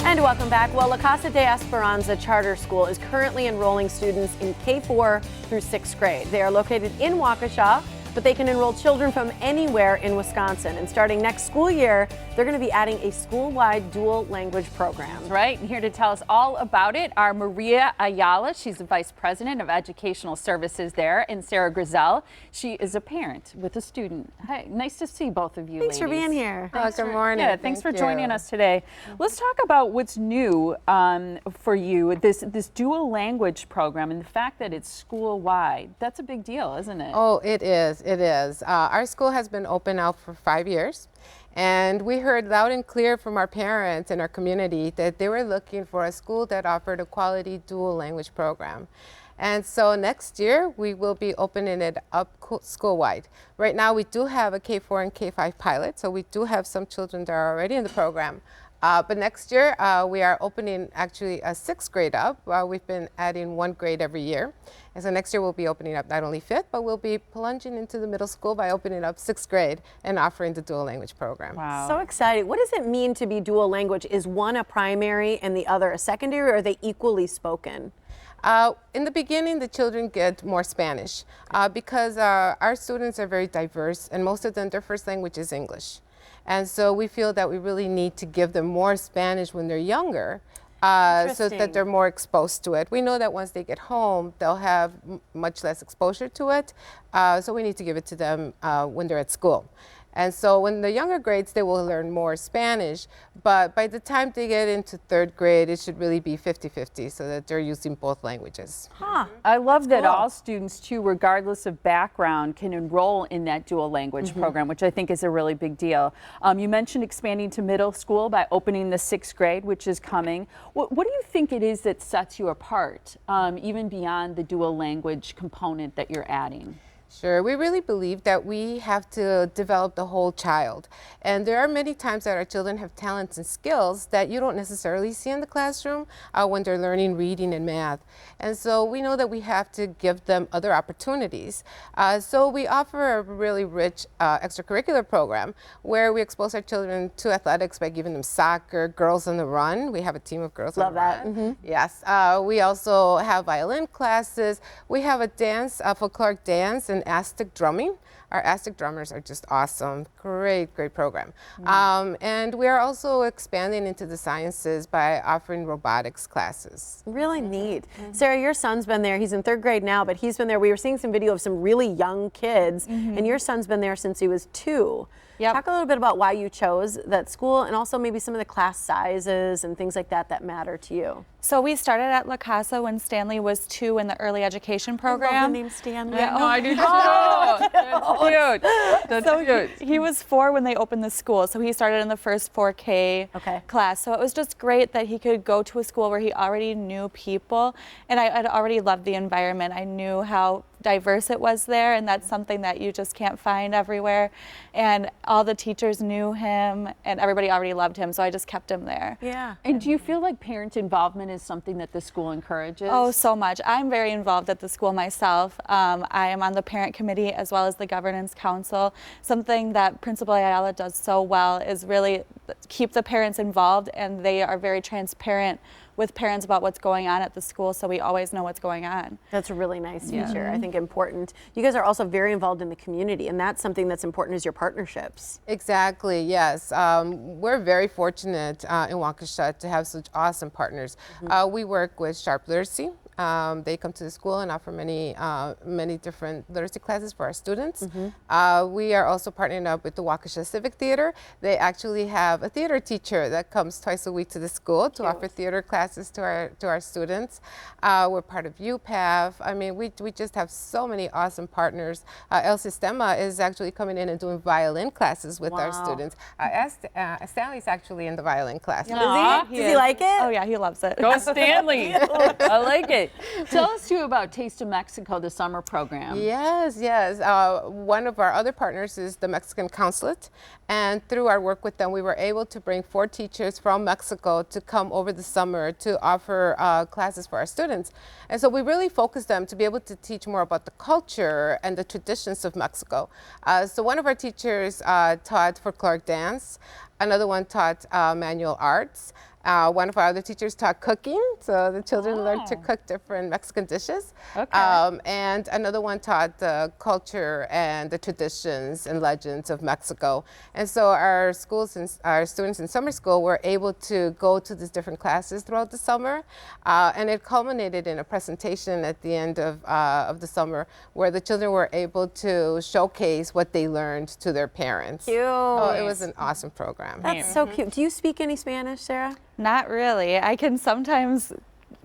And welcome back. Well, La Casa de Esperanza Charter School is currently enrolling students in K4 through 6th grade. They are located in Waukesha, but they can enroll children from anywhere in Wisconsin. And starting next school year, they're going to be adding a school-wide dual language program. That's right. And here to tell us all about it are Maria Ayala. She's the Vice President of Educational Services there, and Sarah Grazal. She is a parent with a student. Hi, nice to see both of you. Thanks ladies. for being here. Good morning. Yeah, thanks for joining us today. Let's talk about what's new for you, this dual language program and the fact that it's school-wide. That's a big deal, isn't it? Oh, it is. It is. Our school has been open now for 5 years. And we heard loud and clear from our parents and our community that they were looking for a school that offered a quality dual language program. And so next year, we will be opening it up school-wide. Right now, we do have a K4 and K5 pilot, so we do have some children that are already in the program. But next year, we are opening actually a 6th grade up. We've been adding 1 grade every year. And so next year, we'll be opening up not only 5th, but we'll be plunging into the middle school by opening up 6th grade and offering the dual language program. Wow. So exciting. What does it mean to be dual language? Is one a primary and the other a secondary, or are they equally spoken? In the beginning, the children get more Spanish because our students are very diverse, and most of them, their first language is English. And so we feel that we really need to give them more Spanish when they're younger so that they're more exposed to it. We know that once they get home, they'll have much less exposure to it. So we need to give it to them when they're at school. And so when the younger grades, they will learn more Spanish, but by the time they get into 3rd grade, it should really be 50-50 so that they're using both languages. Huh. I love that all students, too, regardless of background, can enroll in that dual language program, which I think is a really big deal. You mentioned expanding to middle school by opening the 6th grade, which is coming. What do you think it is that sets you apart, even beyond the dual language component that you're adding? Sure. We really believe that we have to develop the whole child. And there are many times that our children have talents and skills that you don't necessarily see in the classroom when they're learning reading and math. And so we know that we have to give them other opportunities. So we offer a really rich extracurricular program where we expose our children to athletics by giving them soccer, girls on the run. We have a team of girls on the run. Love that. Yes. We also have violin classes. We have a dance, folkloric dance, and Aztec drumming. Our Aztec drummers are just awesome. Great, great program. And we are also expanding into the sciences by offering robotics classes. Really neat. Sarah, your son's been there. He's in 3rd grade now, but he's been there. We were seeing some video of some really young kids, and your son's been there since he was 2. Yep. Talk a little bit about why you chose that school and also maybe some of the class sizes and things like that that matter to you. So we started at La Casa when Stanley was 2 in the early education program. I love the name Stanley. Yeah, No, I do too. That's cute. He was 4 when they opened the school, so he started in the first 4K class. So it was just great that he could go to a school where he already knew people, and I had already loved the environment. I knew how diverse it was there, and that's something that you just can't find everywhere. And all the teachers knew him, and everybody already loved him, so I just kept him there. Yeah. And do you feel like parent involvement is something that the school encourages? Oh, so much. I'm very involved at the school myself. I am on the parent committee as well as the governance council. Something that Principal Ayala does so well is really keep the parents involved, and they are very transparent with parents about what's going on at the school, so we always know what's going on. That's a really nice feature. I think important. You guys are also very involved in the community, and that's something that's important is your partnerships. Exactly, yes. We're very fortunate in Waukesha to have such awesome partners. We work with Sharp Literacy. They come to the school and offer many different literacy classes for our students. We are also partnering up with the Waukesha Civic Theater. They actually have a theater teacher that comes twice a week to the school to offer theater classes to our students. We're part of UPAV. I mean, we just have so many awesome partners. El Sistema is actually coming in and doing violin classes with our students. Stanley's actually in the violin class. Does he like it? Oh yeah, he loves it. Go Stanley. I like it. Tell us too about Taste of Mexico, the summer program. Yes, yes. One of our other partners is the Mexican Consulate, and through our work with them, we were able to bring 4 teachers from Mexico to come over the summer to offer classes for our students. And so we really focused them to be able to teach more about the culture and the traditions of Mexico. So one of our teachers taught folkloric dance. Another one taught manual arts. One of our other teachers taught cooking, so the children learned to cook different Mexican dishes. And another one taught the culture and the traditions and legends of Mexico. And so our students in summer school were able to go to these different classes throughout the summer, and it culminated in a presentation at the end of the summer where the children were able to showcase what they learned to their parents. Cute. Oh, it was an awesome program. That's so cute. Do you speak any Spanish, Sarah? Not really. I can sometimes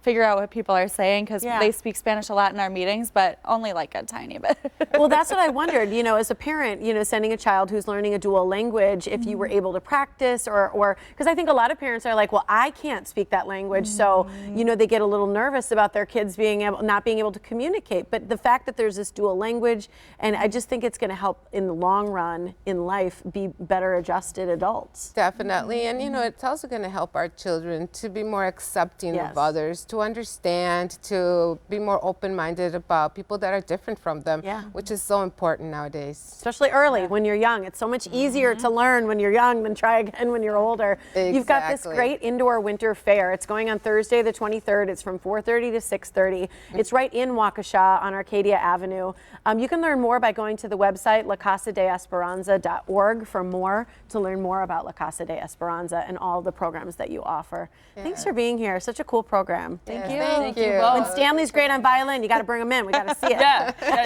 figure out what people are saying because they speak Spanish a lot in our meetings, but only like a tiny bit. Well, that's what I wondered, you know, as a parent, you know, sending a child who's learning a dual language, if you were able to practice or because I think a lot of parents are like, well, I can't speak that language. So, you know, they get a little nervous about their kids not being able to communicate. But the fact that there's this dual language, and I just think it's going to help in the long run in life be better adjusted adults. Definitely. And, you know, it's also going to help our children to be more accepting of others, to understand, to be more open-minded about people that are different from them, which is so important nowadays. Especially early when you're young. It's so much easier to learn when you're young than try again when you're older. Exactly. You've got this great indoor winter fair. It's going on Thursday the 23rd. It's from 4:30 to 6:30. It's right in Waukesha on Arcadia Avenue. You can learn more by going to the website lacasadeesperanza.org to learn more about La Casa de Esperanza and all the programs that you offer. Thanks for being here. Such a cool program. Thank you. Thank you. When Stanley's great on violin, you got to bring him in. We got to see it.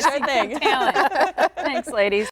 Sure thing. Talent. Thanks, ladies.